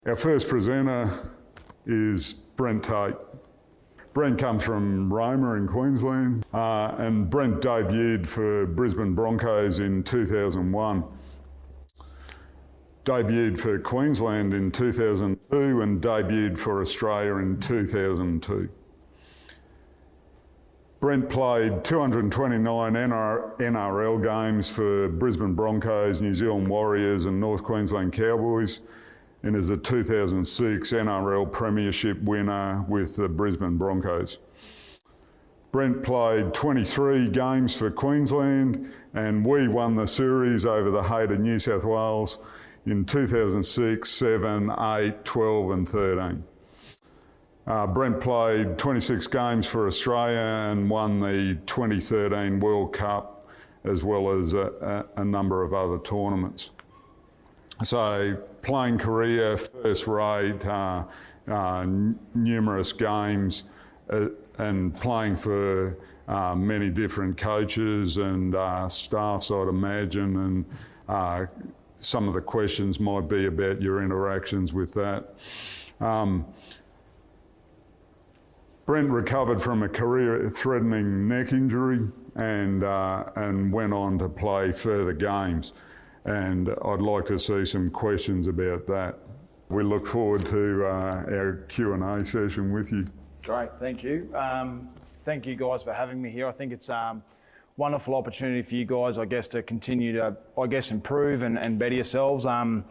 Our first presenter is Brent Tate. Brent comes from Roma in Queensland, and Brent debuted for Brisbane Broncos in 2001. Debuted for Queensland in 2002 and debuted for Australia in 2002. Brent played 229 NRL games for Brisbane Broncos, New Zealand Warriors and North Queensland Cowboys, and is a 2006 NRL Premiership winner with the Brisbane Broncos. Brent played 23 games for Queensland, and we won the series over the hated New South Wales in 2006, 7, 8, 12 and 13. Brent played 26 games for Australia and won the 2013 World Cup, as well as a number of other tournaments. So playing career, first rate, numerous games, and playing for many different coaches and staffs, I'd imagine, and some of the questions might be about your interactions with that. Brent recovered from a career-threatening neck injury and went on to play further games. And I'd like to see some questions about that. We look forward to our Q&A session with you. Great, thank you. Thank you guys for having me here. I think it's a wonderful opportunity for you guys, I guess, to continue to, improve and better yourselves. I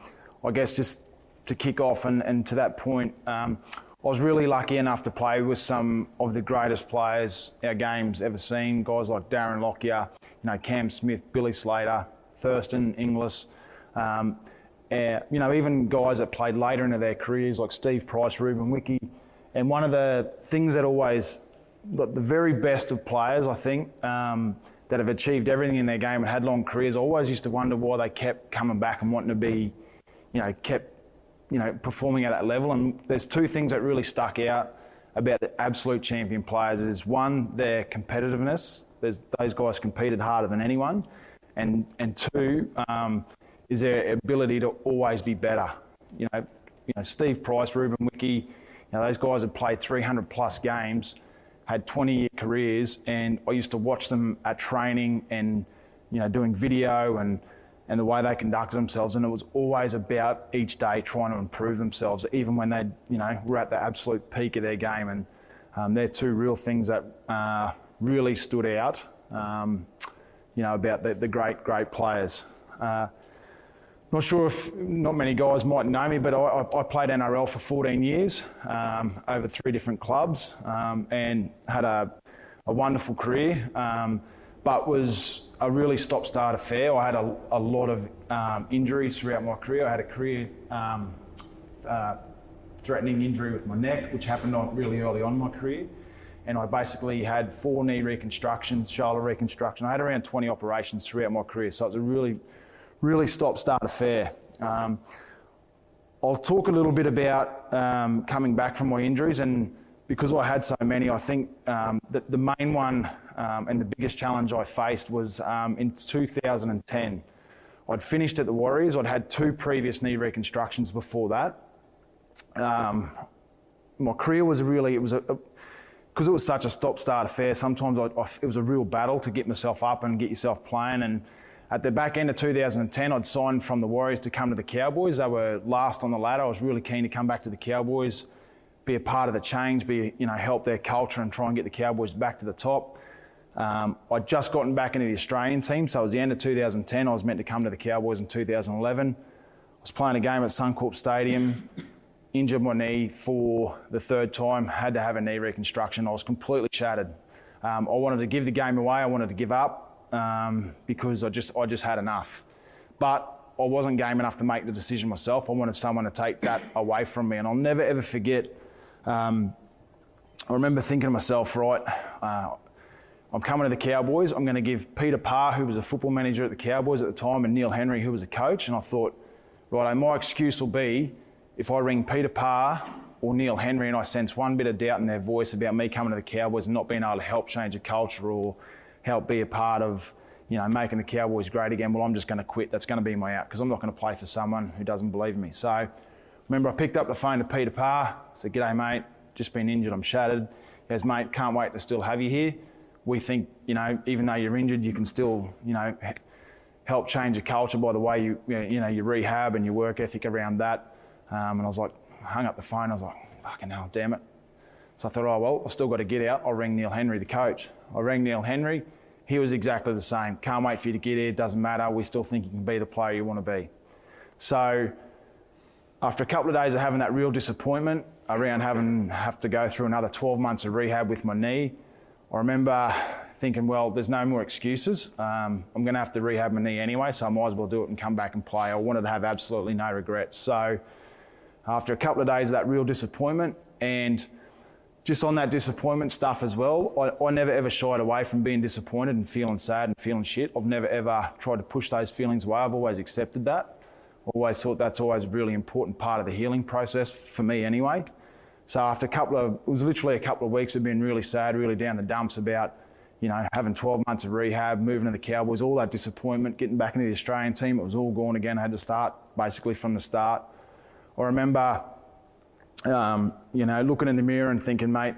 guess just to kick off and to that point, I was really lucky enough to play with some of the greatest players our game's ever seen. Guys like Darren Lockyer, Cam Smith, Billy Slater, Thurston, Inglis, even guys that played later into their careers like Steve Price, Ruben Wiki. And one of the things that always, the very best of players, I think, that have achieved everything in their game and had long careers, I always used to wonder why they kept coming back and wanting to be, performing at that level. And there's two things that really stuck out about the absolute champion players is one, their competitiveness. Those guys competed harder than anyone. And two, is their ability to always be better. Steve Price, Ruben Wiki, those guys had played 300 plus games, had 20-year careers, and I used to watch them at training and, doing video and the way they conducted themselves, and it was always about each day trying to improve themselves, even when they, were at the absolute peak of their game. And they're two real things that really stood out. About the great players. Not sure if not many guys might know me, but I played NRL for 14 years over 3 different clubs and had a wonderful career, but was a really stop-start affair. I had a lot of injuries throughout my career. I had a career threatening injury with my neck, which happened really early on in my career. And I basically had 4 knee reconstructions, shoulder reconstruction. I had around 20 operations throughout my career, so it was a really, really stop-start affair. I'll talk a little bit about coming back from my injuries, and because I had so many, I think that the main one and the biggest challenge I faced was in 2010. I'd finished at the Warriors. I'd had 2 previous knee reconstructions before that. My career was because it was such a stop-start affair, sometimes it was a real battle to get myself up and get yourself playing. And at the back end of 2010, I'd signed from the Warriors to come to the Cowboys. They were last on the ladder. I was really keen to come back to the Cowboys, be a part of the change, help their culture and try and get the Cowboys back to the top. I'd just gotten back into the Australian team, so it was the end of 2010. I was meant to come to the Cowboys in 2011. I was playing a game at Suncorp Stadium, injured my knee for the 3rd time, had to have a knee reconstruction. I was completely shattered. I wanted to give the game away. I wanted to give up because I just had enough. But I wasn't game enough to make the decision myself. I wanted someone to take that away from me. And I'll never ever forget, I remember thinking to myself, right, I'm coming to the Cowboys. I'm going to give Peter Parr, who was a football manager at the Cowboys at the time, and Neil Henry, who was a coach. And I thought, right, my excuse will be if I ring Peter Parr or Neil Henry and I sense one bit of doubt in their voice about me coming to the Cowboys and not being able to help change a culture or help be a part of, making the Cowboys great again, well, I'm just going to quit. That's going to be my out because I'm not going to play for someone who doesn't believe in me. So I Remember, I picked up the phone to Peter Parr, said, "G'day, mate, just been injured, I'm shattered." He goes, "Mate, can't wait to still have you here. We think, you know, even though you're injured, you can still, you know, help change the culture by the way you rehab and your work ethic around that." And I was like, hung up the phone, I was like, fucking hell, damn it. So I thought, oh, well, I've still got to get out. I'll ring Neil Henry, the coach. I rang Neil Henry. He was exactly the same. "Can't wait for you to get here. Doesn't matter. We still think you can be the player you want to be." So after a couple of days of having that real disappointment around have to go through another 12 months of rehab with my knee, I remember thinking, well, there's no more excuses. I'm going to have to rehab my knee anyway, so I might as well do it and come back and play. I wanted to have absolutely no regrets. So after a couple of days of that real disappointment, and just on that disappointment stuff as well, I never ever shied away from being disappointed and feeling sad and feeling shit. I've never ever tried to push those feelings away. I've always accepted that. Always thought that's always a really important part of the healing process for me anyway. So after it was literally a couple of weeks of being really sad, really down the dumps about, you know, having 12 months of rehab, moving to the Cowboys, all that disappointment, getting back into the Australian team, it was all gone again. I had to start basically from the start. I remember, you know, looking in the mirror and thinking, mate,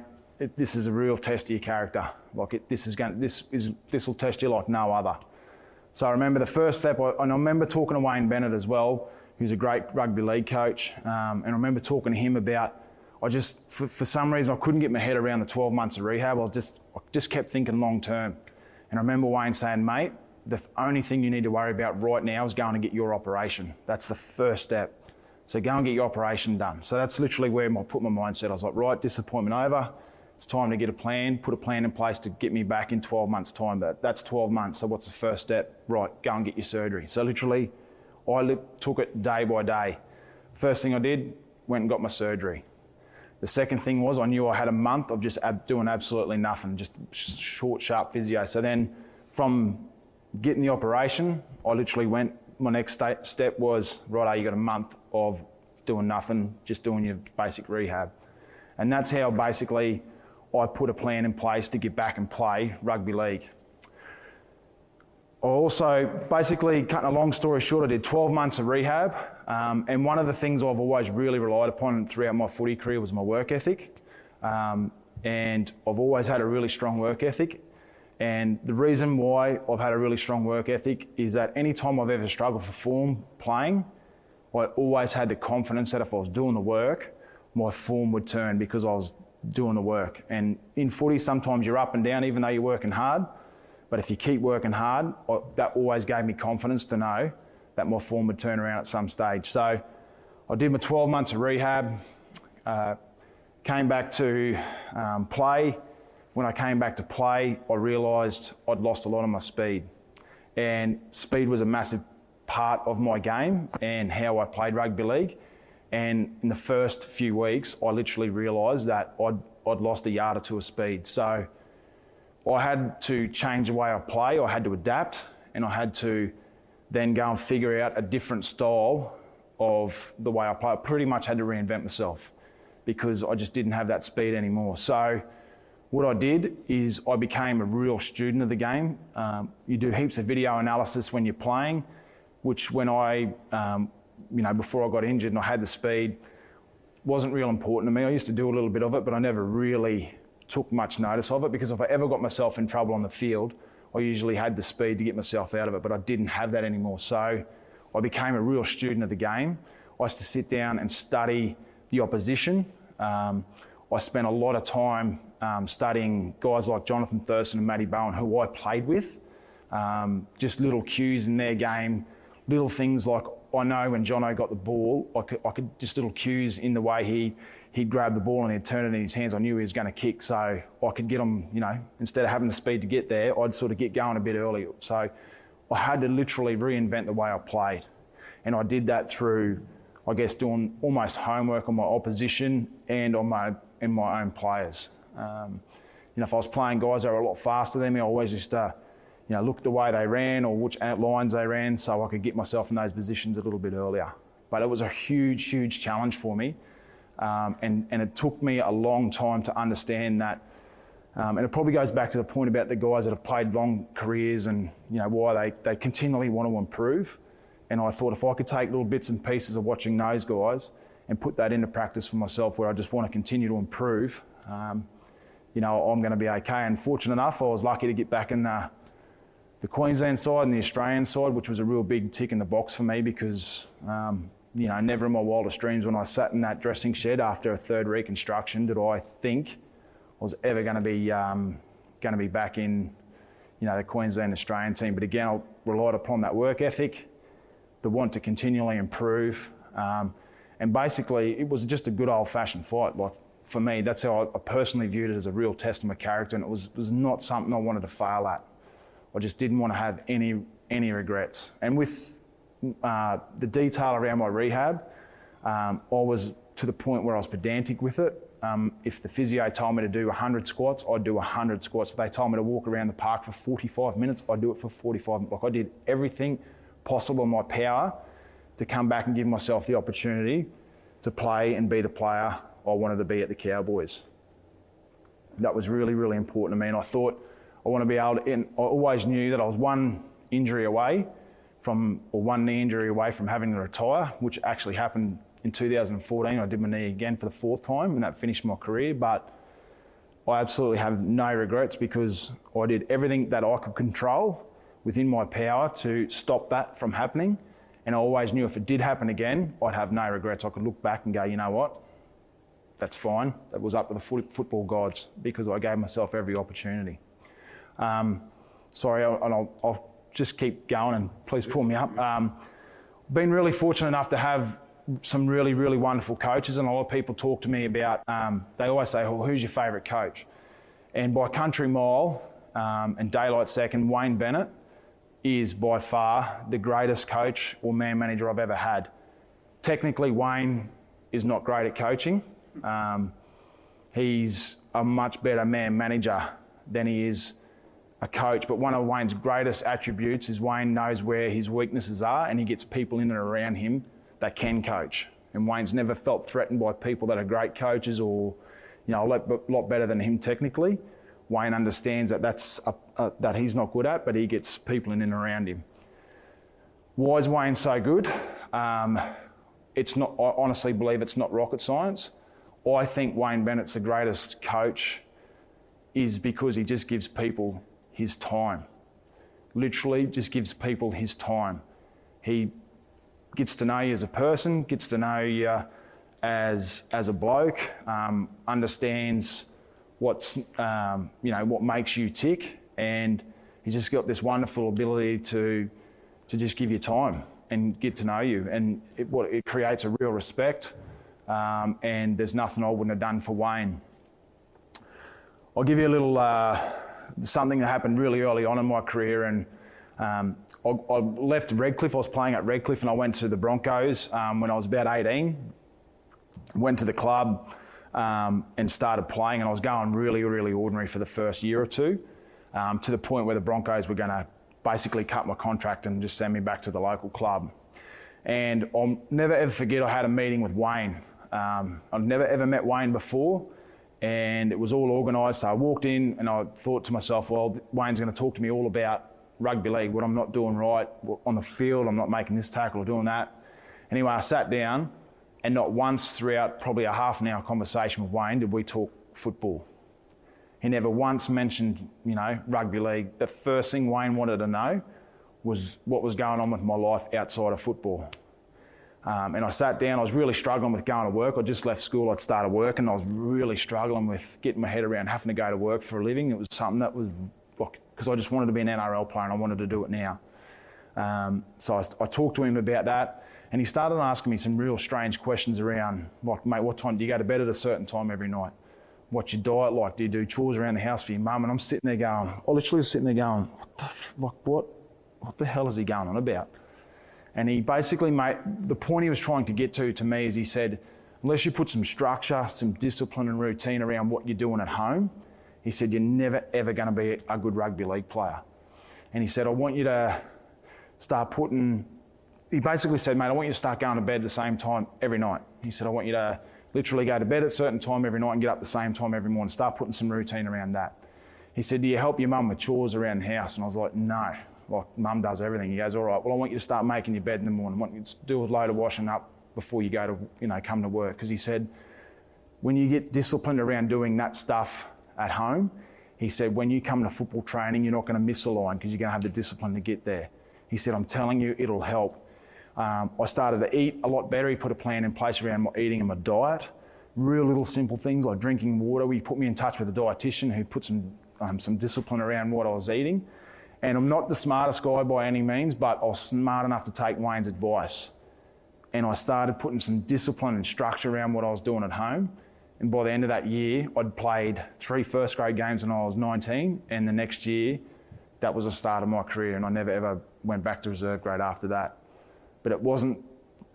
this is a real test of your character. Like this will test you like no other. So I remember the first step, and I remember talking to Wayne Bennett as well, who's a great rugby league coach, and I remember talking to him about, for some reason, I couldn't get my head around the 12 months of rehab. I just kept thinking long term. And I remember Wayne saying, "Mate, the only thing you need to worry about right now is going to get your operation. That's the first step. So go and get your operation done." So that's literally where I put my mindset. I was like, right, disappointment over. It's time to get a plan, put a plan in place to get me back in 12 months' time. That's 12 months, so what's the first step? Right, go and get your surgery. So literally, I took it day by day. First thing I did, went and got my surgery. The second thing was I knew I had a month of just doing absolutely nothing, just short, sharp physio. So then from getting the operation, I literally my next step was, right, you got a month of doing nothing, just doing your basic rehab. And that's how basically I put a plan in place to get back and play rugby league. I also, basically, cutting a long story short, I did 12 months of rehab. And one of the things I've always really relied upon throughout my footy career was my work ethic. And I've always had a really strong work ethic. And the reason why I've had a really strong work ethic is that any time I've ever struggled for form playing, I always had the confidence that if I was doing the work, my form would turn because I was doing the work. And in footy, sometimes you're up and down even though you're working hard. But if you keep working hard, that always gave me confidence to know that my form would turn around at some stage. So I did my 12 months of rehab, came back to play. When I came back to play, I realised I'd lost a lot of my speed. And speed was a massive part of my game and how I played rugby league. And in the first few weeks, I literally realised that I'd lost a yard or two of speed. So I had to change the way I play, I had to adapt, and I had to then go and figure out a different style of the way I play. I pretty much had to reinvent myself because I just didn't have that speed anymore. So what I did is I became a real student of the game. You do heaps of video analysis when you're playing, which when I, before I got injured and I had the speed, wasn't real important to me. I used to do a little bit of it, but I never really took much notice of it because if I ever got myself in trouble on the field, I usually had the speed to get myself out of it, but I didn't have that anymore. So I became a real student of the game. I used to sit down and study the opposition. I spent a lot of time studying guys like Jonathan Thurston and Matty Bowen, who I played with. Just little cues in their game, little things like I know when Jono got the ball, I could just little cues in the way he'd grab the ball and he'd turn it in his hands. I knew he was going to kick, so I could get him, instead of having the speed to get there, I'd sort of get going a bit early. So I had to literally reinvent the way I played. And I did that through, I guess, doing almost homework on my opposition and on my own players. If I was playing guys that were a lot faster than me, I always used to, look at the way they ran or which lines they ran so I could get myself in those positions a little bit earlier. But it was a huge, huge challenge for me. And it took me a long time to understand that. And it probably goes back to the point about the guys that have played long careers and, why they continually want to improve. And I thought if I could take little bits and pieces of watching those guys and put that into practice for myself, where I just want to continue to improve. You know, I'm going to be okay. And fortunate enough, I was lucky to get back in the Queensland side and the Australian side, which was a real big tick in the box for me, because you know, never in my wildest dreams when I sat in that dressing shed after a third reconstruction did I think I was ever going to be back in, you know, the Queensland Australian team. But again, I relied upon that work ethic, the want to continually improve, and basically it was just a good old-fashioned fight. Like, for me, that's how I personally viewed it, as a real test of my character, and it was not something I wanted to fail at. I just didn't want to have any regrets. And with the detail around my rehab, I was to the point where I was pedantic with it. If the physio told me to do 100 squats, I'd do 100 squats. If they told me to walk around the park for 45 minutes, I'd do it for 45 minutes. Like, I did everything possible in my power to come back and give myself the opportunity to play and be the player I wanted to be at the Cowboys. That was really, really important to me, and I thought I want to be able to, and I always knew that I was one knee injury away from having to retire, which actually happened in 2014. I did my knee again for the 4th time, and that finished my career. But I absolutely have no regrets, because I did everything that I could control within my power to stop that from happening. And I always knew if it did happen again, I'd have no regrets. I could look back and go, you know what? That's fine. That was up to the football gods, because I gave myself every opportunity. Sorry, I'll just keep going, and please pull me up. Been really fortunate enough to have some really, really wonderful coaches, and a lot of people talk to me about, they always say, well, who's your favourite coach? And by country mile and daylight second, Wayne Bennett is by far the greatest coach or man manager I've ever had. Technically, Wayne is not great at coaching. He's a much better man manager than he is a coach, but one of Wayne's greatest attributes is Wayne knows where his weaknesses are, and he gets people in and around him that can coach. And Wayne's never felt threatened by people that are great coaches or, you know, a lot better than him technically. Wayne understands that that's that he's not good at, but he gets people in and around him. Why is Wayne so good? It's not. I honestly believe it's not rocket science. I think Wayne Bennett's the greatest coach is because he just gives people his time. Literally just gives people his time. He gets to know you as a person, gets to know you as a bloke, understands what's, what makes you tick, and he's just got this wonderful ability to just give you time and get to know you. And it creates a real respect. And there's nothing I wouldn't have done for Wayne. I'll give you a little something that happened really early on in my career, and I left Redcliffe. I was playing at Redcliffe, and I went to the Broncos when I was about 18. Went to the club and started playing, and I was going really, really ordinary for the first year or two, to the point where the Broncos were going to basically cut my contract and just send me back to the local club. And I'll never ever forget, I had a meeting with Wayne. I'd never ever met Wayne before, and it was all organised. So I walked in and I thought to myself, well, Wayne's going to talk to me all about rugby league, what I'm not doing right on the field, I'm not making this tackle or doing that. Anyway, I sat down, and not once throughout probably a half an hour conversation with Wayne did we talk football. He never once mentioned, rugby league. The first thing Wayne wanted to know was what was going on with my life outside of football. And I sat down, I was really struggling with going to work. I just left school, I'd started working, I was really struggling with getting my head around having to go to work for a living. It was something that was, because I just wanted to be an NRL player and I wanted to do it now. So I talked to him about that, and he started asking me some real strange questions around, like, mate, what time do you go to bed at a certain time every night? What's your diet like? Do you do chores around the house for your mum? And I'm sitting there going, I literally was sitting there going, what the hell is he going on about? And he basically the point he was trying to get to me is he said, unless you put some structure, some discipline and routine around what you're doing at home, he said, you're never, ever going to be a good rugby league player. And he said, I want you to start he basically said, mate, I want you to start going to bed at the same time every night. He said, I want you to literally go to bed at a certain time every night and get up at the same time every morning. Start putting some routine around that. He said, do you help your mum with chores around the house? And I was like, no. Like, mum does everything. He goes, all right, well, I want you to start making your bed in the morning. I want you to do a load of washing up before you go to, come to work. Because he said, when you get disciplined around doing that stuff at home, he said, when you come to football training, you're not going to miss a line because you're going to have the discipline to get there. He said, I'm telling you, it'll help. I started to eat a lot better. He put a plan in place around my eating and my diet. Real little simple things like drinking water. He put me in touch with a dietitian who put some discipline around what I was eating. And I'm not the smartest guy by any means, but I was smart enough to take Wayne's advice. And I started putting some discipline and structure around what I was doing at home. And by the end of that year, I'd played 3 first grade games when I was 19. And the next year, that was the start of my career. And I never ever went back to reserve grade after that. But it wasn't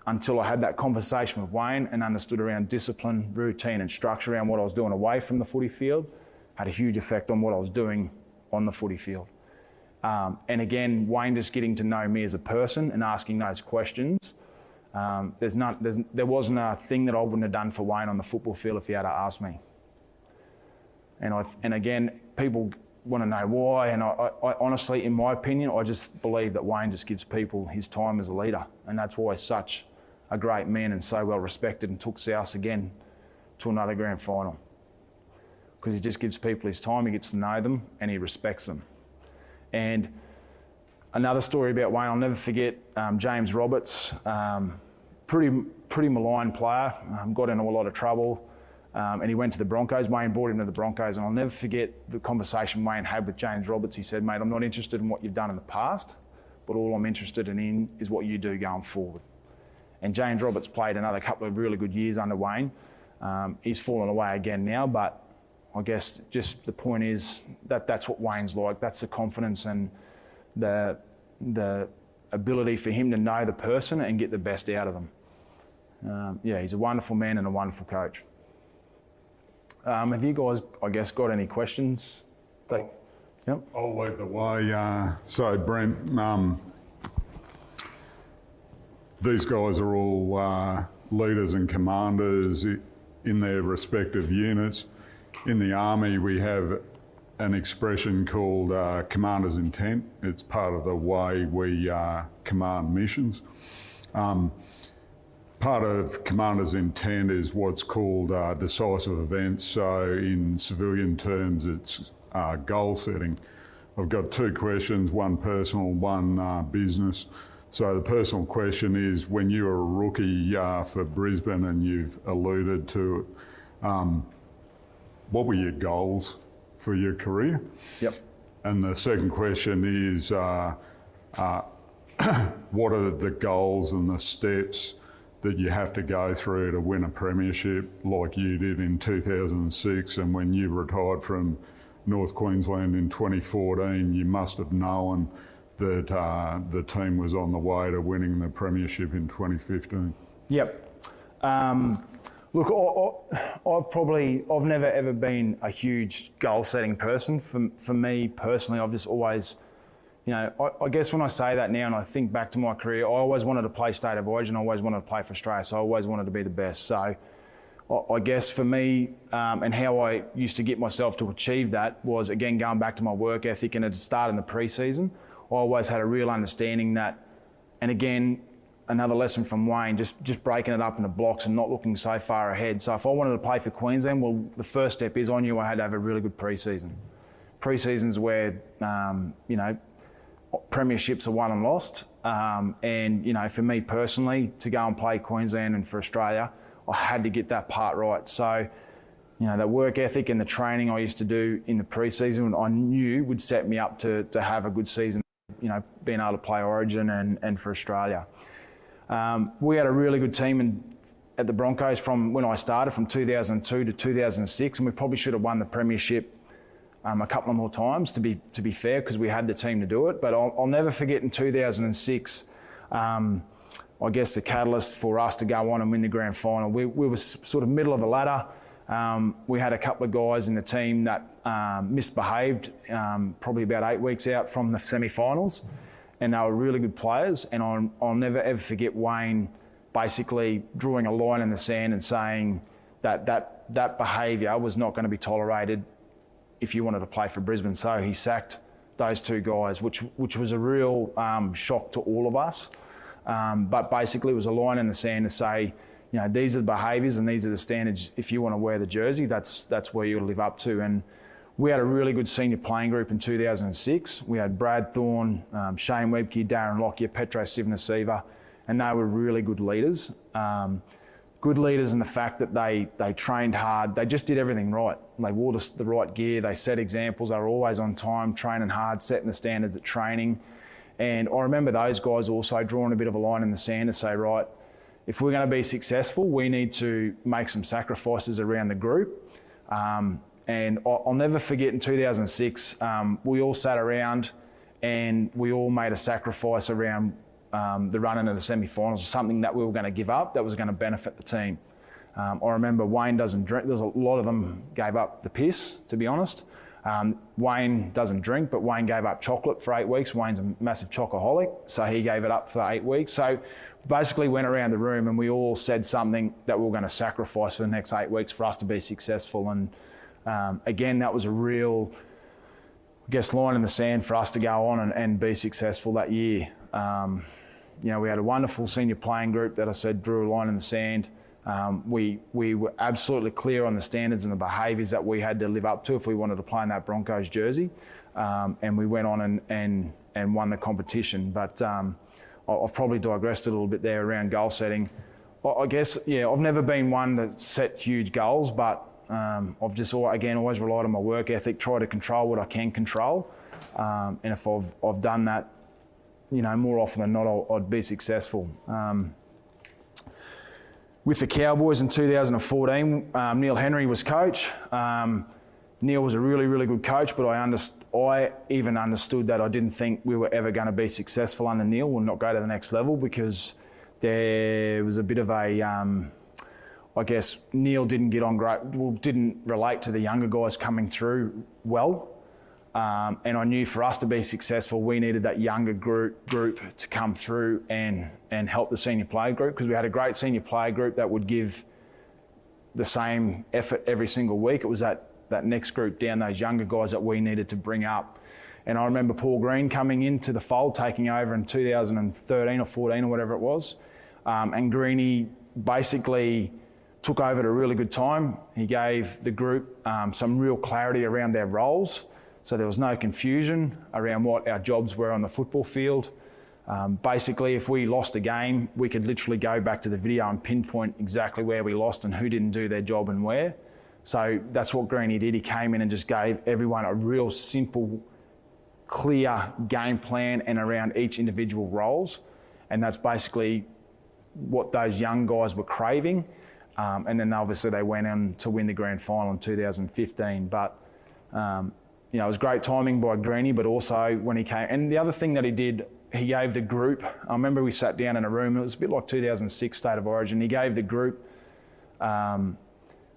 until I had that conversation with Wayne and understood around discipline, routine and structure around what I was doing away from the footy field, had a huge effect on what I was doing on the footy field. And again, Wayne just getting to know me as a person and asking those questions. There wasn't a thing that I wouldn't have done for Wayne on the football field if he had asked me. And again, people want to know why, and I honestly, in my opinion, I just believe that Wayne just gives people his time as a leader, and that's why he's such a great man and so well respected and took South again to another grand final. Because he just gives people his time, he gets to know them, and he respects them. And another story about Wayne, I'll never forget, James Roberts, pretty maligned player, got into a lot of trouble, and he went to the Broncos. Wayne brought him to the Broncos, and I'll never forget the conversation Wayne had with James Roberts. He said, mate, I'm not interested in what you've done in the past, but all I'm interested in is what you do going forward. And James Roberts played another couple of really good years under Wayne. He's fallen away again now, but I guess just the point is that that's what Wayne's like. That's the confidence and the ability for him to know the person and get the best out of them. He's a wonderful man and a wonderful coach. Have you guys, I guess, got any questions? Yep. I'll lead the way. So, Brent, these guys are all leaders and commanders in their respective units. In the Army, we have an expression called commander's intent. It's part of the way we command missions. Part of commander's intent is what's called decisive events. So in civilian terms, it's goal setting. I've got 2 questions, one personal, one business. So the personal question is, when you were a rookie for Brisbane and you've alluded to it, what were your goals for your career? Yep. And the second question is, what are the goals and the steps that you have to go through to win a premiership like you did in 2006, and when you retired from North Queensland in 2014, you must have known that the team was on the way to winning the premiership in 2015. Yep. Look, I've never ever been a huge goal-setting person. For me personally, I've just always, I guess when I say that now and I think back to my career, I always wanted to play State of Origin. I always wanted to play for Australia, so I always wanted to be the best. So I guess for me, and how I used to get myself to achieve that was, again, going back to my work ethic, and at the start in the pre-season, I always had a real understanding that, and again, another lesson from Wayne, just breaking it up into blocks and not looking so far ahead. So if I wanted to play for Queensland, well, the first step is I knew I had to have a really good pre-season. Pre-seasons where, premierships are won and lost. And, for me personally, to go and play Queensland and for Australia, I had to get that part right. So, that work ethic and the training I used to do in the pre-season, I knew would set me up to have a good season, being able to play Origin and for Australia. We had a really good team at the Broncos from when I started, from 2002 to 2006, and we probably should have won the premiership a couple of more times, to be fair, because we had the team to do it. But I'll never forget in 2006, I guess the catalyst for us to go on and win the grand final. We were sort of middle of the ladder. We had a couple of guys in the team that misbehaved, probably about 8 weeks out from the semi-finals, and they were really good players. And I'll never ever forget Wayne basically drawing a line in the sand and saying that behaviour was not going to be tolerated if you wanted to play for Brisbane. So he sacked those 2 guys, which was a real shock to all of us. But basically it was a line in the sand to say, these are the behaviours and these are the standards. If you want to wear the jersey, that's where you'll live up to. And we had a really good senior playing group in 2006. We had Brad Thorne, Shane Webke, Darren Lockyer, Petro Sivnasiva, and they were really good leaders. Good leaders in the fact that they trained hard. They just did everything right. They wore the right gear. They set examples. They were always on time, training hard, setting the standards at training. And I remember those guys also drawing a bit of a line in the sand to say, right, if we're going to be successful, we need to make some sacrifices around the group. And I'll never forget in 2006, we all sat around and we all made a sacrifice around the run into the semi-finals, something that we were going to give up that was going to benefit the team. I remember Wayne doesn't drink. There's a lot of them gave up the piss, to be honest. Wayne doesn't drink, but Wayne gave up chocolate for 8 weeks. Wayne's a massive chocoholic, so he gave it up for 8 weeks. So basically went around the room and we all said something that we were going to sacrifice for the next 8 weeks for us to be successful. And again, that was a real, I guess, line in the sand for us to go on and be successful that year. We had a wonderful senior playing group that I said drew a line in the sand. We were absolutely clear on the standards and the behaviours that we had to live up to if we wanted to play in that Broncos jersey. And we went on and won the competition. But I've probably digressed a little bit there around goal setting. I guess, I've never been one to set huge goals, but I've just, again, always relied on my work ethic, try to control what I can control. And if I've done that, more often than not, I'd be successful. With the Cowboys in 2014, Neil Henry was coach. Neil was a really, really good coach, but I even understood that I didn't think we were ever going to be successful under Neil. We'll not go to the next level because there was a bit of a, I guess Neil didn't get on great, didn't relate to the younger guys coming through well. And I knew for us to be successful, we needed that younger group to come through and help the senior player group, because we had a great senior player group that would give the same effort every single week. It was that next group down, those younger guys that we needed to bring up. And I remember Paul Green coming into the fold, taking over in 2013 or 14 or whatever it was. And Greeny basically took over at a really good time. He gave the group some real clarity around their roles. So there was no confusion around what our jobs were on the football field. Basically, if we lost a game, we could literally go back to the video and pinpoint exactly where we lost and who didn't do their job and where. So that's what Greeny did. He came in and just gave everyone a real simple, clear game plan and around each individual roles. And that's basically what those young guys were craving. And then obviously they went on to win the grand final in 2015. But it was great timing by Greeny, but also when he came. And the other thing that he did, he gave the group, I remember we sat down in a room, it was a bit like 2006 State of Origin. He gave the group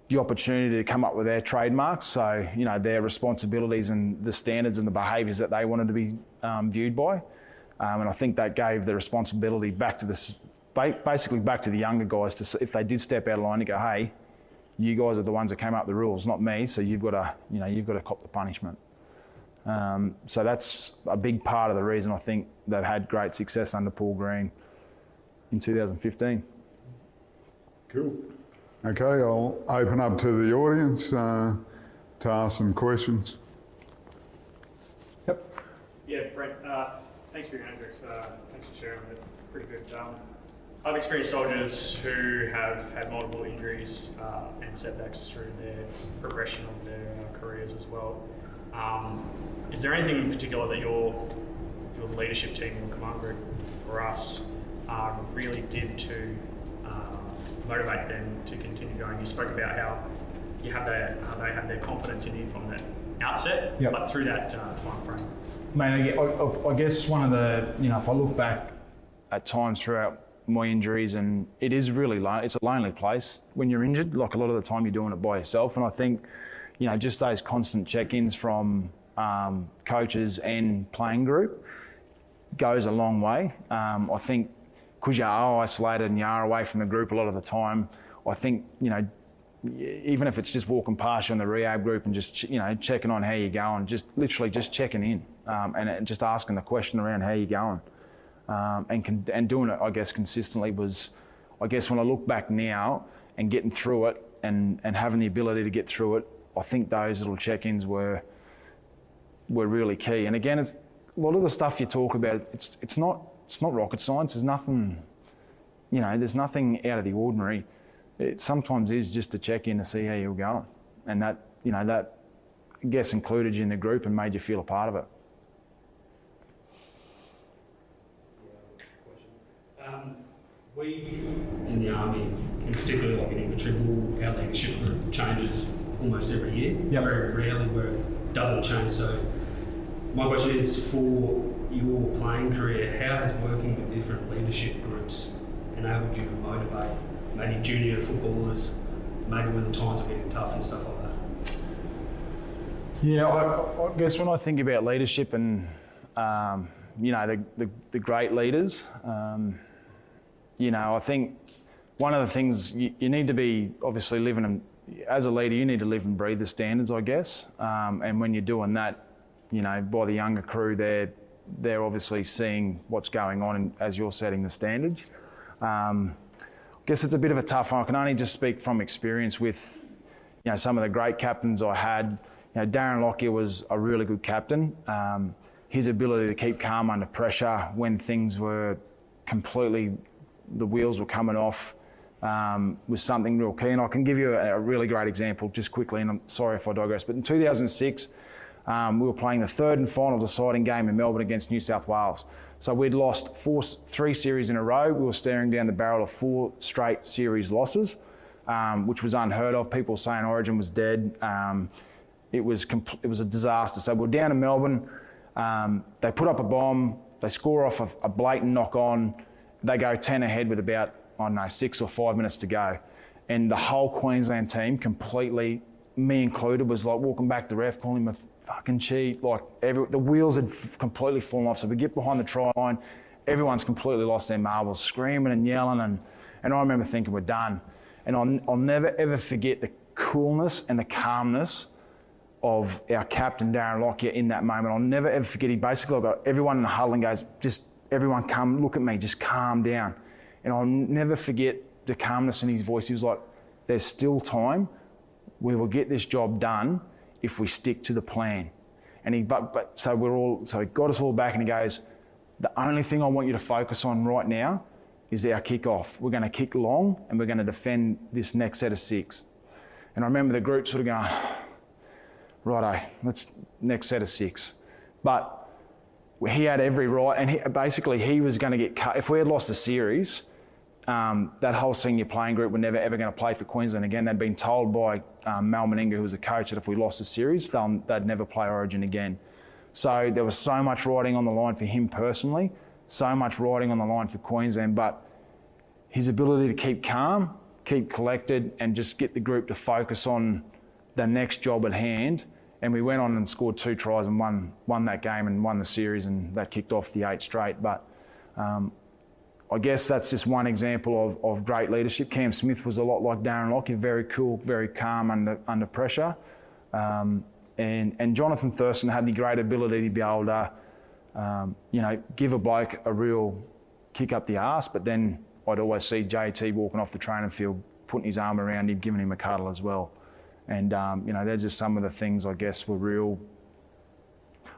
the opportunity to come up with their trademarks, so, their responsibilities and the standards and the behaviours that they wanted to be viewed by. And I think that gave the responsibility back to basically back to the younger guys to, if they did step out of line, to go, hey, you guys are the ones that came up with the rules, not me. So you've got to cop the punishment. So that's a big part of the reason I think they've had great success under Paul Green in 2015. Cool. Okay, I'll open up to the audience to ask some questions. Yep. Yeah, Brent, thanks for your anecdotes. Thanks for sharing it. Pretty good. I've experienced soldiers who have had multiple injuries and setbacks through their progression of their careers as well. Is there anything in particular that your leadership team or command group for us really did to motivate them to continue going? You spoke about how they have their confidence in you from the outset, yep. But through that time frame. Mate, I guess one of the, if I look back at times throughout my injuries, and it is really it's a lonely place when you're injured. Like a lot of the time you're doing it by yourself, and I think just those constant check-ins from coaches and playing group goes a long way. I think because you are isolated and you are away from the group a lot of the time, I think even if it's just walking past you in the rehab group and just checking on how you're going, just literally just checking in and just asking the question around how you're going. and doing it, I guess, consistently was, I guess, when I look back now and getting through it and having the ability to get through it, I think those little check-ins were really key. And again, it's a lot of the stuff you talk about. It's not rocket science. There's nothing, there's nothing out of the ordinary. It sometimes is just a check-in to see how you're going, and that I guess included you in the group and made you feel a part of it. We in the Army, in particular like in infantry, our leadership group changes almost every year. Yep. Very rarely where it doesn't change. So my question is, for your playing career, how has working with different leadership groups enabled you to motivate maybe junior footballers, maybe when the times are getting tough and stuff like that? Yeah, I guess when I think about leadership and the great leaders, I think one of the things you need to be obviously living in, as a leader, you need to live and breathe the standards, I guess. And when you're doing that, by the younger crew, they're obviously seeing what's going on as you're setting the standards. I guess it's a bit of a tough one. I can only just speak from experience with, some of the great captains I had. Darren Lockyer was a really good captain. His ability to keep calm under pressure when things were completely, the wheels were coming off, was something real key. And I can give you a really great example just quickly, and I'm sorry if I digress, but in 2006, we were playing the third and final deciding game in Melbourne against New South Wales. So we'd lost 3 series in a row. We were staring down the barrel of 4 straight series losses, which was unheard of. People saying Origin was dead. It was a disaster. So we're down in Melbourne. They put up a bomb. They score off a blatant knock-on. They go 10 ahead with about, 6 or 5 minutes to go. And the whole Queensland team completely, me included, was like walking back to the ref, calling him a fucking cheat. Like the wheels had completely fallen off. So we get behind the try line. Everyone's completely lost their marbles, screaming and yelling. And I remember thinking, we're done. And I'll never, ever forget the coolness and the calmness of our captain, Darren Lockyer, in that moment. I'll never, ever forget. He basically got everyone in the huddle and goes, just everyone come, look at me, just calm down. And I'll never forget the calmness in his voice. He was like, there's still time. We will get this job done if we stick to the plan. And he got us all back, and he goes, the only thing I want you to focus on right now is our kick-off. We're going to kick long and we're going to defend this next set of 6. And I remember the group sort of going, righto, let's next set of 6. But he had every right, and he was going to get cut. If we had lost the series, that whole senior playing group were never ever going to play for Queensland again. They'd been told by Mal Meninga, who was the coach, that if we lost the series, they'd never play Origin again. So there was so much riding on the line for him personally, so much riding on the line for Queensland, but his ability to keep calm, keep collected, and just get the group to focus on the next job at hand. And we went on and scored 2 tries and won that game and won the series, and that kicked off the 8 straight. But I guess that's just one example of great leadership. Cam Smith was a lot like Darren Lockyer, very cool, very calm under pressure. And Jonathan Thurston had the great ability to be able to, give a bloke a real kick up the arse, but then I'd always see JT walking off the training field, putting his arm around him, giving him a cuddle as well. And, they're just some of the things, I guess, were real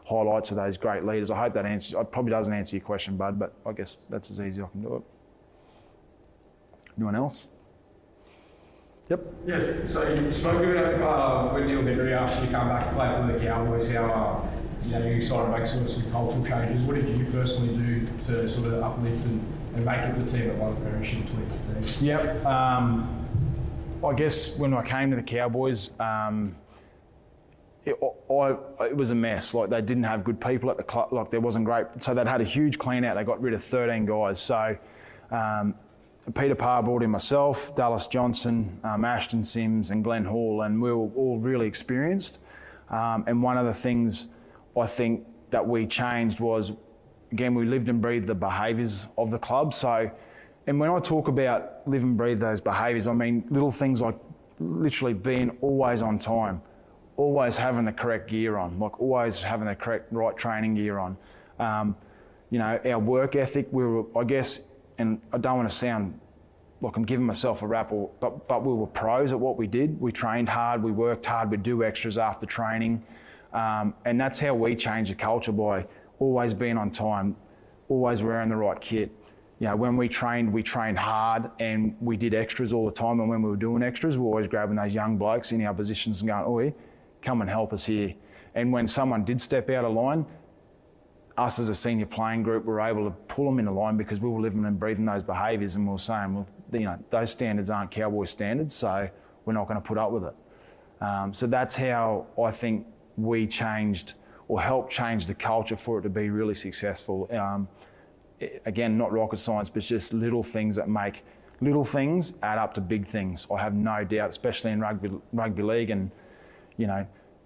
highlights of those great leaders. I hope that answers, it probably doesn't answer your question, Bud, but I guess that's as easy as I can do it. Anyone else? Yep. Yeah, so you spoke about when Neil Henry asked you to come back and play for the Cowboys, how you decided to make sort of some cultural changes. What did you personally do to sort of uplift and make it the team that won the premiership in 2015? Yep. I guess when I came to the Cowboys, it was a mess. Like, they didn't have good people at the club. Like, there wasn't great. So they'd had a huge clean out. They got rid of 13 guys. So Peter Parr brought in myself, Dallas Johnson, Ashton Sims and Glenn Hall, and we were all really experienced. And one of the things I think that we changed was, again, we lived and breathed the behaviours of the club. So, and when I talk about live and breathe those behaviours, I mean little things like literally being always on time, always having the correct gear on, like always having the correct right training gear on. our work ethic, we were, I guess, and I don't want to sound like I'm giving myself a rap, but we were pros at what we did. We trained hard, we worked hard, we'd do extras after training. And that's how we changed the culture, by always being on time, always wearing the right kit. When we trained hard and we did extras all the time. And when we were doing extras, we were always grabbing those young blokes in our positions and going, "Oi, come and help us here." And when someone did step out of line, us as a senior playing group were able to pull them in the line, because we were living and breathing those behaviours, and we were saying, well, those standards aren't Cowboy standards, so we're not going to put up with it. So that's how I think we changed, or helped change the culture for it to be really successful. Again, not rocket science, but just little things that make little things add up to big things. I have no doubt, especially in rugby league, and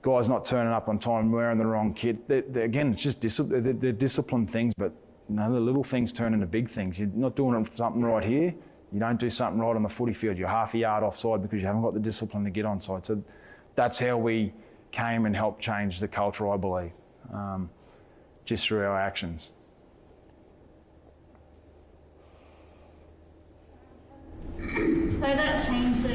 guys not turning up on time, wearing the wrong kit. Again, it's just they're disciplined things, but the little things turn into big things. You're not doing something right here, you don't do something right on the footy field, you're half a yard offside because you haven't got the discipline to get onside. So that's how we came and helped change the culture, I believe, just through our actions. So that change that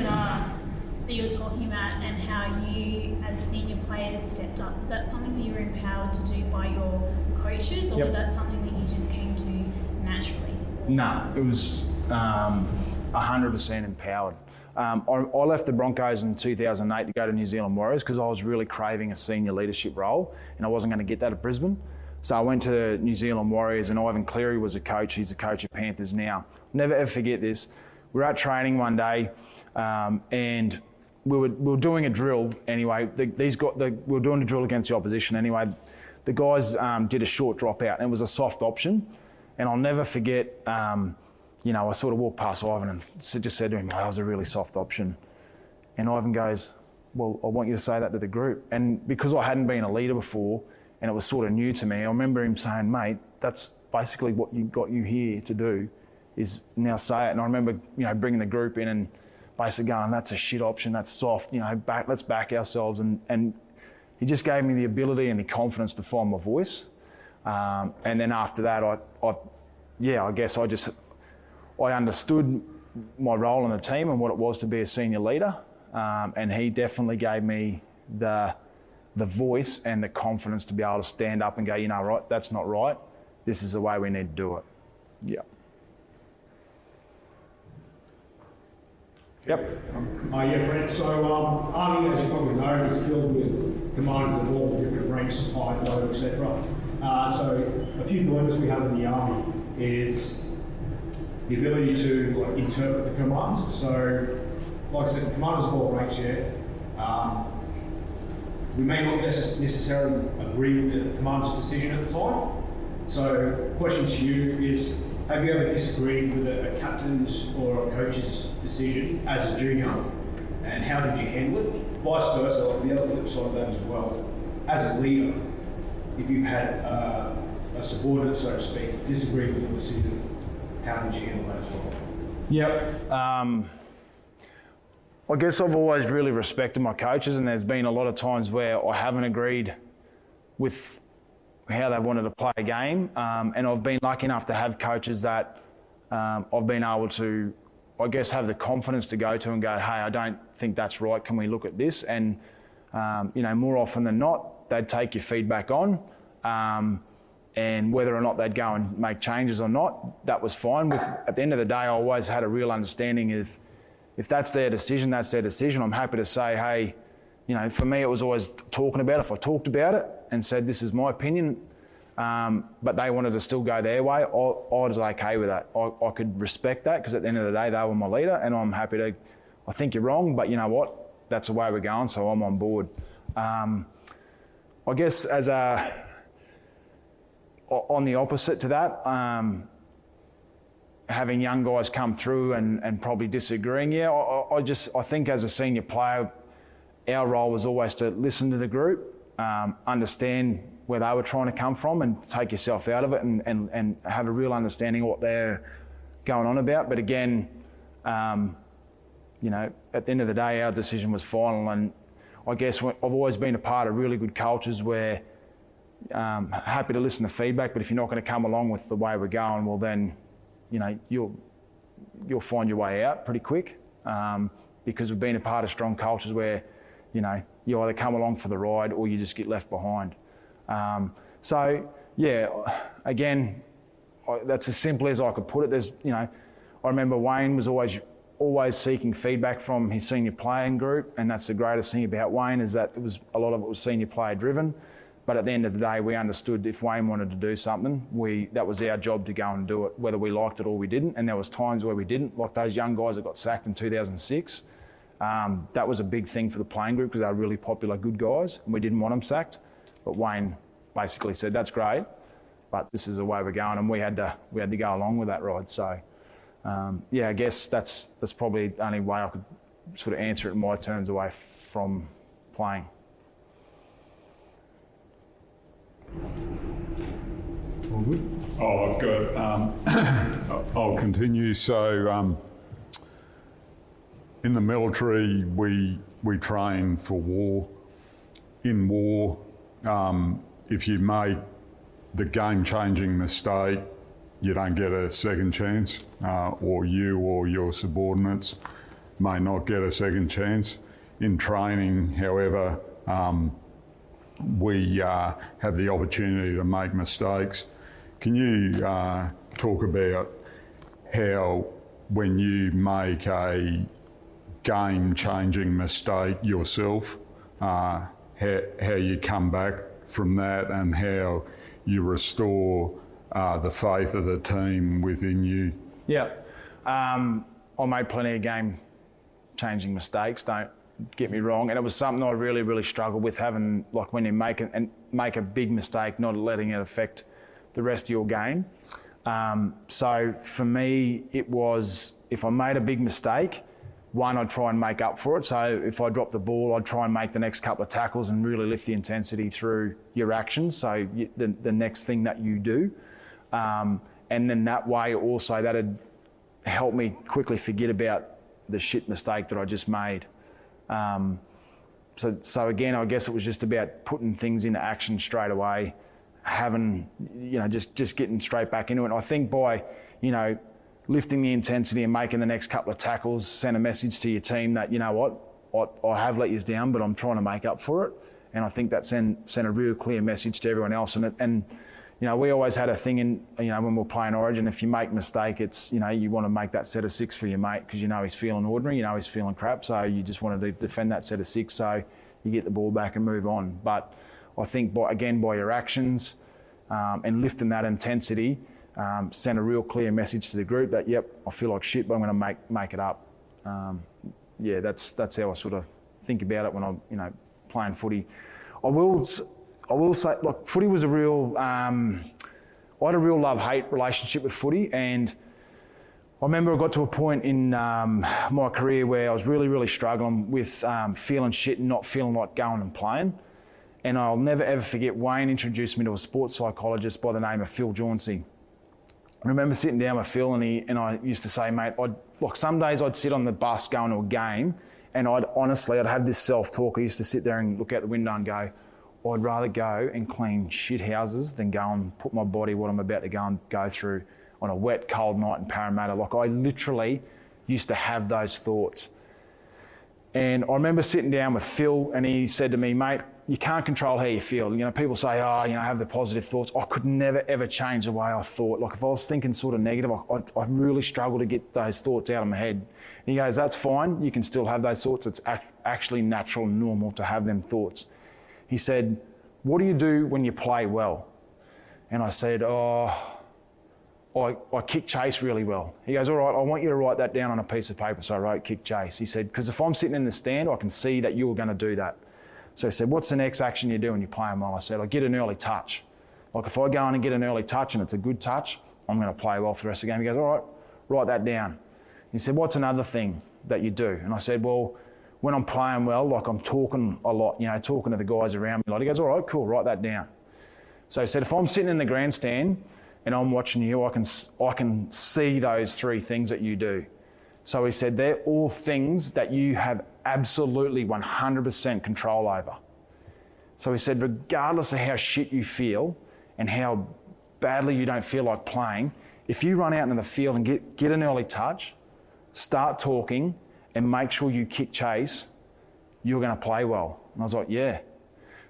you were talking about, and how you as senior players stepped up, is that something that you were empowered to do by your coaches, or Yep. was that something that you just came to naturally? No, it was 100% empowered. I left the Broncos in 2008 to go to New Zealand Warriors because I was really craving a senior leadership role, and I wasn't going to get that at Brisbane. So I went to New Zealand Warriors, and Ivan Cleary was a coach. He's a coach of Panthers now. Never ever forget this. We were at training one day, and we were doing a drill anyway. We were doing a drill against the opposition anyway. The guys did a short dropout, and it was a soft option. And I'll never forget, I sort of walked past Ivan and just said to him, that was a really soft option. And Ivan goes, well, I want you to say that to the group. And because I hadn't been a leader before, and it was sort of new to me, I remember him saying, mate, that's basically what got you here to do, is now say it. And I remember, bringing the group in and basically going, that's a shit option, that's soft, let's back ourselves. And he just gave me the ability and the confidence to find my voice. And then after that, I guess I understood my role in the team and what it was to be a senior leader. And he definitely gave me the voice and the confidence to be able to stand up and go, right, that's not right. This is the way we need to do it. Yeah. Yep. Yeah, Brent. So, Army, as you probably know, is filled with commanders of all different ranks, height, load, etc. So, a few dilemmas we have in the Army is the ability to interpret the commands. So, like I said, commanders of all ranks, we may not necessarily agree with the commander's decision at the time. So, question to you is, have you ever disagreed with a captain's or a coach's decision as a junior, and how did you handle it? Vice versa, like the other flip side of that as well. As a leader, if you've had a subordinate, so to speak, disagree with your decision, how did you handle that as well? Yep. I guess I've always really respected my coaches, and there's been a lot of times where I haven't agreed with how they wanted to play a game, and I've been lucky enough to have coaches that I've been able to, I guess, have the confidence to go to and go, hey, I don't think that's right, can we look at this? And more often than not, they'd take your feedback on, and whether or not they'd go and make changes or not, that was fine. At the end of the day, I always had a real understanding of, if that's their decision, that's their decision. I'm happy to say, hey, for me, it was always talking about it. If I talked about it and said, this is my opinion, but they wanted to still go their way, I was okay with that. I could respect that, because at the end of the day, they were my leader, and I'm happy to, I think you're wrong, but you know what? That's the way we're going, so I'm on board. I guess on the opposite to that, having young guys come through and probably disagreeing, I think as a senior player, our role was always to listen to the group, understand where they were trying to come from, and take yourself out of it, and have a real understanding of what they're going on about. But again, at the end of the day, our decision was final. And I guess I've always been a part of really good cultures where happy to listen to feedback, but if you're not going to come along with the way we're going, well then, you'll find your way out pretty quick, because we've been a part of strong cultures where, you either come along for the ride or you just get left behind. So yeah, again, that's as simple as I could put it. I remember Wayne was always seeking feedback from his senior playing group, and that's the greatest thing about Wayne, is that a lot of it was senior player driven. But at the end of the day, we understood if Wayne wanted to do something, that was our job to go and do it, whether we liked it or we didn't. And there was times where we didn't, like those young guys that got sacked in 2006. That was a big thing for the playing group because they were really popular, good guys, and we didn't want them sacked. But Wayne basically said, "That's great, but this is the way we're going," and we had to go along with that ride. So, I guess that's probably the only way I could sort of answer it in my terms away from playing. All good? I've got, I'll continue. So in the military, we train for war. In war, if you make the game-changing mistake, you don't get a second chance, or you or your subordinates may not get a second chance. In training, however, we have the opportunity to make mistakes. Can you talk about how, when you make a game-changing mistake yourself, how you come back from that and how you restore the faith of the team within you? Yeah, I made plenty of game-changing mistakes, don't get me wrong, and it was something I really, really struggled with, having, like, when you make a big mistake, not letting it affect the rest of your game. So for me, it was, if I made a big mistake, one, I'd try and make up for it. So if I dropped the ball, I'd try and make the next couple of tackles and really lift the intensity through your actions. So the next thing that you do. And then that way also, that'd help me quickly forget about the shit mistake that I just made. So again, I guess it was just about putting things into action straight away, having, just getting straight back into it. And I think by, lifting the intensity and making the next couple of tackles, send a message to your team that, you know what, I have let you down, but I'm trying to make up for it. And I think that sent a real clear message to everyone else. And we always had a thing in, when we're playing Origin, if you make a mistake, it's, you want to make that set of 6 for your mate because he's feeling ordinary, he's feeling crap. So you just want to defend that set of 6 so you get the ball back and move on. But I think, by your actions and lifting that intensity, send a real clear message to the group that, yep, I feel like shit, but I'm going to make it up. That's how I sort of think about it when I'm, playing footy. I will say, like, footy was a real, I had a real love-hate relationship with footy, and I remember I got to a point in my career where I was really, really struggling with feeling shit and not feeling like going and playing. And I'll never ever forget, Wayne introduced me to a sports psychologist by the name of Phil Jauncey. I remember sitting down with Phil, and I used to say, mate, some days I'd sit on the bus going to a game, and I'd have this self-talk. I used to sit there and look out the window and go, I'd rather go and clean shit houses than go and put my body, what I'm about to go through, on a wet, cold night in Parramatta. Like, I literally used to have those thoughts. And I remember sitting down with Phil, and he said to me, mate, you can't control how you feel. People say, have the positive thoughts. I could never, ever change the way I thought. Like, if I was thinking sort of negative, I really struggle to get those thoughts out of my head. And he goes, that's fine. You can still have those thoughts. It's actually natural and normal to have them thoughts. He said, what do you do when you play well? And I said, I kick chase really well. He goes, all right, I want you to write that down on a piece of paper. So I wrote kick chase. He said, because if I'm sitting in the stand, I can see that you're going to do that. So he said, what's the next action you do when you're playing well? I said, I get an early touch. Like, if I go in and get an early touch and it's a good touch, I'm going to play well for the rest of the game. He goes, all right, write that down. He said, what's another thing that you do? And I said, well, when I'm playing well, like, I'm talking a lot, talking to the guys around me. He goes, all right, cool, write that down. So he said, if I'm sitting in the grandstand and I'm watching you, I can see those 3 things that you do. So he said, they're all things that you have absolutely 100% control over. So he said, regardless of how shit you feel and how badly you don't feel like playing, if you run out into the field and get an early touch, start talking and make sure you kick chase, you're going to play well. And I was like, yeah.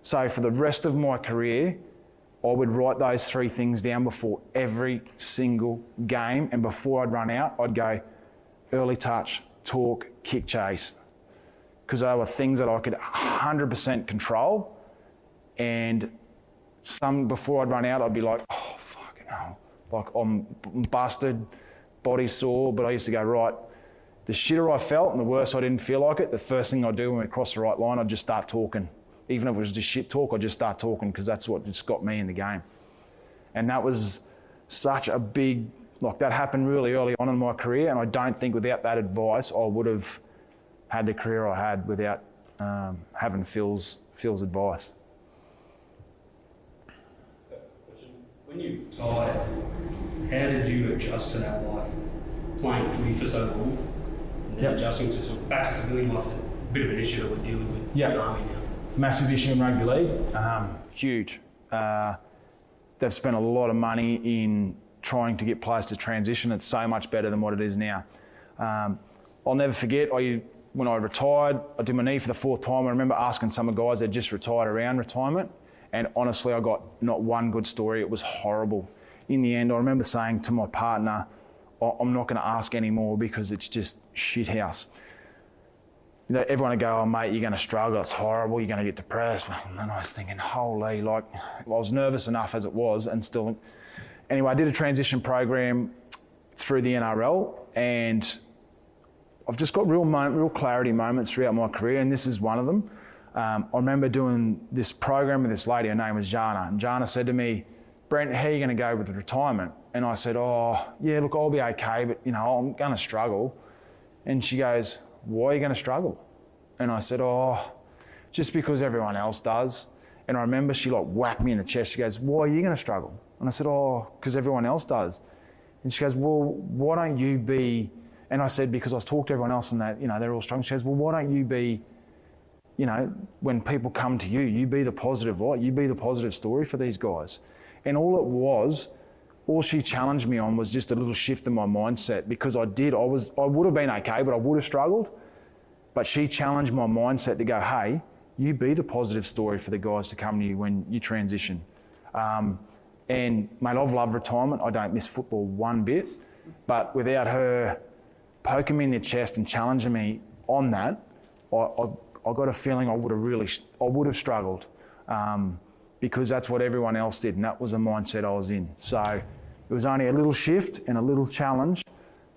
So for the rest of my career, I would write those 3 things down before every single game. And before I'd run out, I'd go early touch, talk, kick chase. Because they were things that I could 100% control. And before I'd run out, I'd be like, oh, fucking hell. Like I'm busted, body sore. But I used to go, right, the shitter I felt and the worse I didn't feel like it, the first thing I'd do when we crossed the right line, I'd just start talking. Even if it was just shit talk, I'd just start talking because that's what just got me in the game. And that was such a big, like that happened really early on in my career, and I don't think without that advice I would have had the career I had without having Phil's advice. When you retired, how did you adjust to that life? Playing footy for so long, and then adjusting to sort of back to civilian life, it's a bit of an issue that we're dealing with in the Army now. Massive issue in rugby league, huge. They've spent a lot of money in trying to get players to transition. It's so much better than what it is now. I'll never forget, when I retired, I did my knee for the 4th time. I remember asking some of the guys that just retired around retirement, and honestly, I got not one good story. It was horrible. In the end, I remember saying to my partner, I'm not going to ask anymore because it's just shit house. You know, everyone would go, oh mate, you're going to struggle, it's horrible, you're going to get depressed. And I was thinking, holy, like, I was nervous enough as it was and still. Anyway, I did a transition program through the NRL, and I've just got real clarity moments throughout my career, and this is one of them. I remember doing this program with this lady, her name was Jana, and Jana said to me, Brent, how are you going to go with the retirement? And I said, oh, yeah, look, I'll be okay, but, you know, I'm going to struggle. And she goes, why are you going to struggle? And I said, oh, just because everyone else does. And I remember she like whacked me in the chest. She goes, why are you going to struggle? And I said, oh, because everyone else does. And she goes, well, why don't you be, and I said, because I was talking to everyone else and that, you know, they're all struggling. She goes, well, why don't you be, you know, when people come to you, you be the positive light, you be the positive story for these guys. And all she challenged me on was just a little shift in my mindset, because I would have been okay, but I would have struggled. But she challenged my mindset to go, hey, you be the positive story for the guys to come to you when you transition. And mate, I've loved retirement. I don't miss football one bit, but without her poking me in the chest and challenging me on that, I got a feeling I would have struggled. Because that's what everyone else did, and that was the mindset I was in. So it was only a little shift and a little challenge,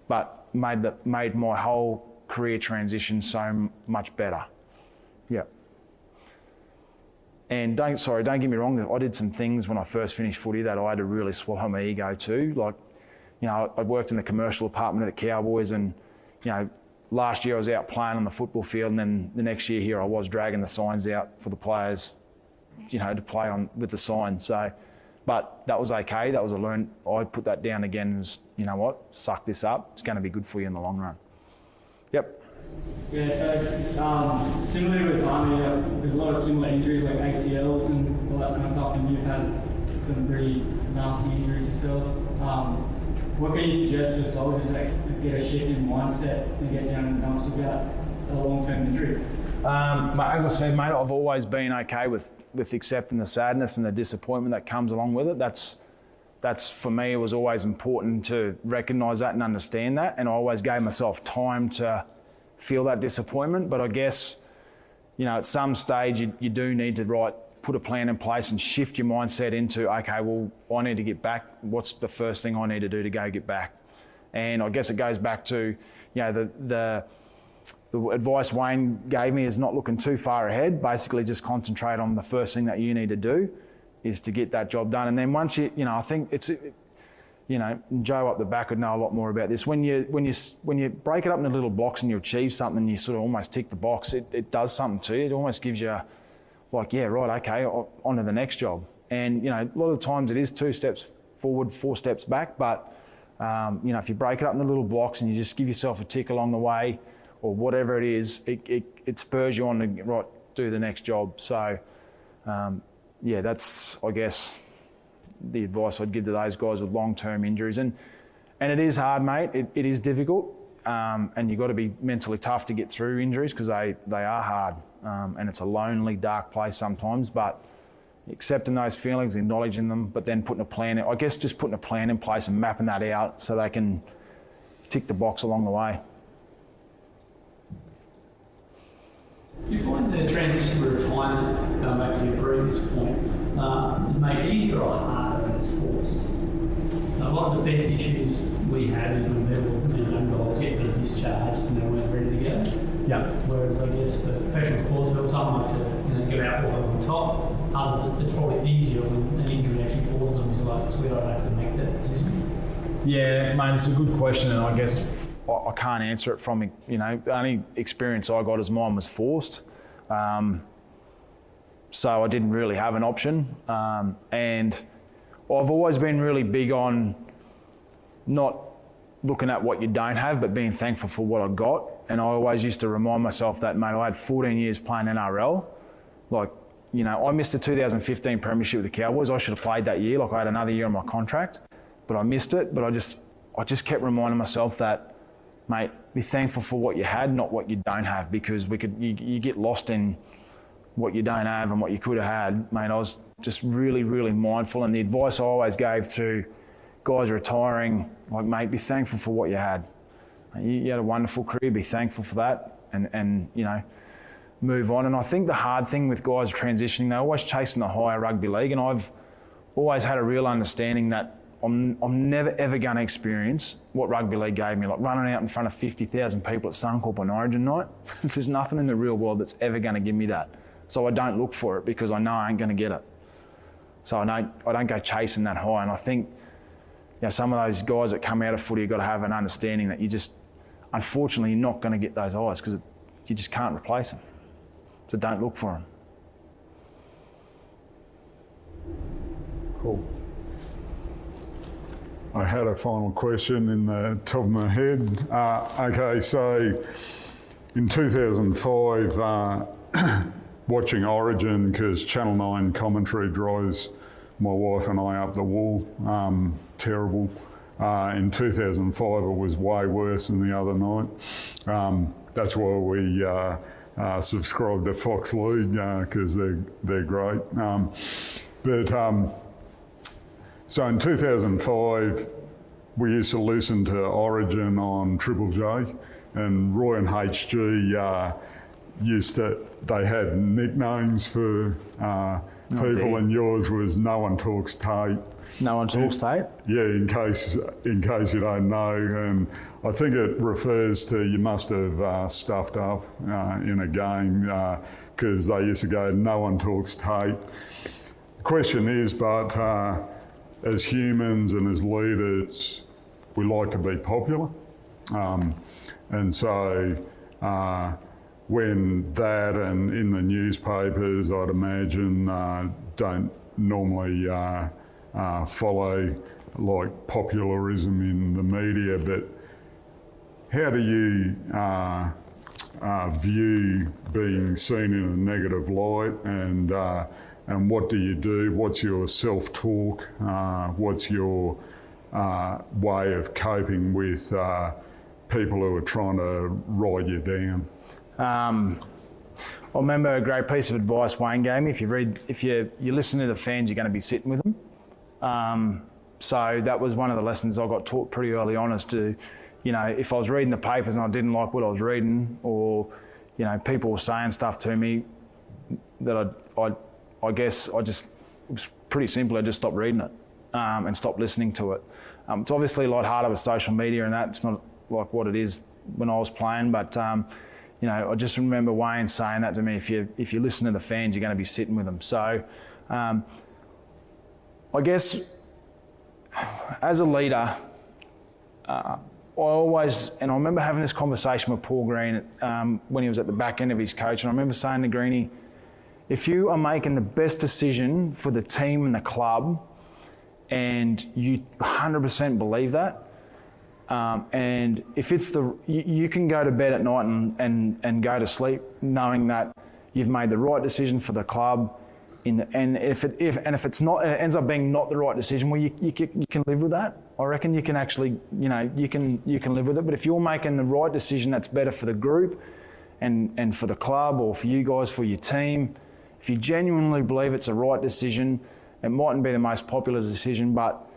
but made my whole career transition so much better. Yeah. And don't get me wrong, I did some things when I first finished footy that I had to really swallow my ego too. Like, you know, I worked in the commercial department of the Cowboys, and, you know, last year I was out playing on the football field, and then the next year here I was dragging the signs out for the players, you know, to play on with the sign. So, but that was okay. That was a learn. I put that down again as, you know what, suck this up. It's going to be good for you in the long run. Yep. Yeah, so similarly with Army, there's a lot of similar injuries like ACLs and all that kind of stuff, and you've had some pretty nasty injuries yourself. What can you suggest for soldiers that get a shift in mindset and get down in the dumps about a long-term injury? As I said, mate, I've always been okay with accepting the sadness and the disappointment that comes along with it. That's for me, it was always important to recognise that and understand that, and I always gave myself time to feel that disappointment. But I guess, you know, at some stage you do need to put a plan in place and shift your mindset into, okay, well, I need to get back. What's the first thing I need to do to go get back? And I guess it goes back to, you know, the advice Wayne gave me is not looking too far ahead. Basically, just concentrate on the first thing that you need to do is to get that job done. And then once you know, I think you know, Joe up the back would know a lot more about this. When you break it up into little blocks and you achieve something, you sort of almost tick the box. It does something to you. It almost gives you like, yeah, right, okay, on to the next job. And, you know, a lot of times it is 2 steps forward, 4 steps back. But, you know, if you break it up into little blocks and you just give yourself a tick along the way, or whatever it is, it spurs you on to do the next job. So yeah, that's, I guess, the advice I'd give to those guys with long-term injuries. And it is hard, mate. It is difficult. And you've got to be mentally tough to get through injuries because they are hard. And it's a lonely, dark place sometimes. But accepting those feelings, acknowledging them, but then putting a plan, I guess just putting a plan in place and mapping that out so they can tick the box along the way. Do you find the transition to retirement, going back to your previous point, is made easier or harder when it's forced? So a lot of defence issues we have is when guys get their discharged and they're ready to go. Yeah. Whereas I guess the professional sports field, some like to get out while on top. Others, it's probably easier when an injury actually forces them so we don't have to make that decision. Yeah, mate, it's a good question, and I guess I can't answer it from, the only experience I got as mine was forced. So I didn't really have an option. And I've always been really big on not looking at what you don't have, but being thankful for what I got. And I always used to remind myself that, mate, I had 14 years playing NRL. I missed the 2015 premiership with the Cowboys. I should have played that year. I had another year on my contract, but I missed it. But I just kept reminding myself that, mate, be thankful for what you had, not what you don't have, because you get lost in what you don't have and what you could have had. Mate, I was just really, really mindful. And the advice I always gave to guys retiring, mate, be thankful for what you had. You had a wonderful career, be thankful for that and move on. And I think the hard thing with guys transitioning, they're always chasing the higher rugby league. And I've always had a real understanding that I'm never ever going to experience what rugby league gave me, like running out in front of 50,000 people at Suncorp on Origin night. There's nothing in the real world that's ever going to give me that. So I don't look for it because I know I ain't going to get it. So I don't go chasing that high. And I think some of those guys that come out of footy have got to have an understanding that unfortunately, you're not going to get those highs because you just can't replace them. So don't look for them. Cool. I had a final question in the top of my head. Okay, so in 2005, watching Origin, because Channel 9 commentary drives my wife and I up the wall, terrible. In 2005, it was way worse than the other night. That's why we subscribe to Fox League, because they're great. So in 2005, we used to listen to Origin on Triple J, and Roy and HG they had nicknames for people, and yours was No One Talks Tate. No One Talks Tate? Yeah, in case you don't know, and I think it refers to you must have stuffed up in a game because they used to go No One Talks Tate. The question is, but as humans and as leaders, we like to be popular, and so when that and in the newspapers, I'd imagine, don't normally follow like popularism in the media, but how do you view being seen in a negative light, and what do you do? What's your self-talk? What's your way of coping with people who are trying to ride you down? I remember a great piece of advice Wayne gave me. If you listen to the fans, you're going to be sitting with them. So that was one of the lessons I got taught pretty early on, is to, if I was reading the papers and I didn't like what I was reading, or, people were saying stuff to me that I guess it was pretty simple. I just stopped reading it and stopped listening to it. It's obviously a lot harder with social media and that. It's not like what it is when I was playing, but I just remember Wayne saying that to me. If you listen to the fans, you're going to be sitting with them. So I guess as a leader, I remember having this conversation with Paul Green when he was at the back end of his coach, and I remember saying to Greenie, if you are making the best decision for the team and the club, and you 100% believe that, and if it's you can go to bed at night and go to sleep knowing that you've made the right decision for the club And if it's not, it ends up being not the right decision, well, you can live with that. I reckon you can actually, you can live with it. But if you're making the right decision that's better for the group and for the club or for you guys, for your team, if you genuinely believe it's the right decision, it mightn't be the most popular decision, but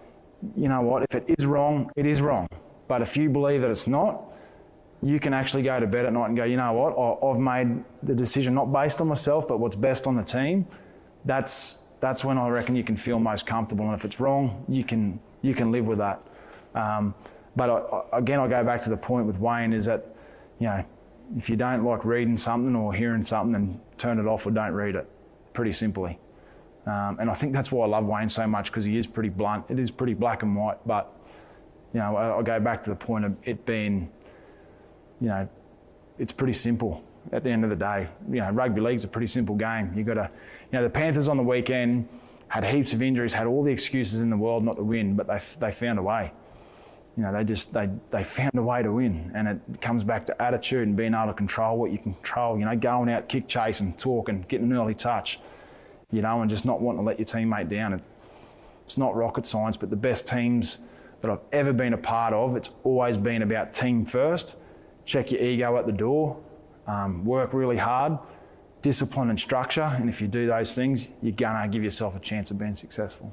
you know what? If it is wrong, it is wrong. But if you believe that it's not, you can actually go to bed at night and go, you know what? I've made the decision not based on myself, but what's best on the team. That's when I reckon you can feel most comfortable. And if it's wrong, you can live with that. But again, I go back to the point with Wayne is that, if you don't like reading something or hearing something, then turn it off or don't read it. Pretty simply. And I think that's why I love Wayne so much, because he is pretty blunt. It is pretty black and white. But I go back to the point of it being, it's pretty simple. At the end of the day, rugby league's a pretty simple game. You got to, the Panthers on the weekend had heaps of injuries, had all the excuses in the world not to win, but they found a way. They found a way to win, and it comes back to attitude and being able to control what you can control. Going out, kick chasing, talking, getting an early touch, and just not wanting to let your teammate down. It's not rocket science, but the best teams that I've ever been a part of, it's always been about team first. Check your ego at the door. Work really hard, discipline and structure, and if you do those things, you're gonna give yourself a chance of being successful.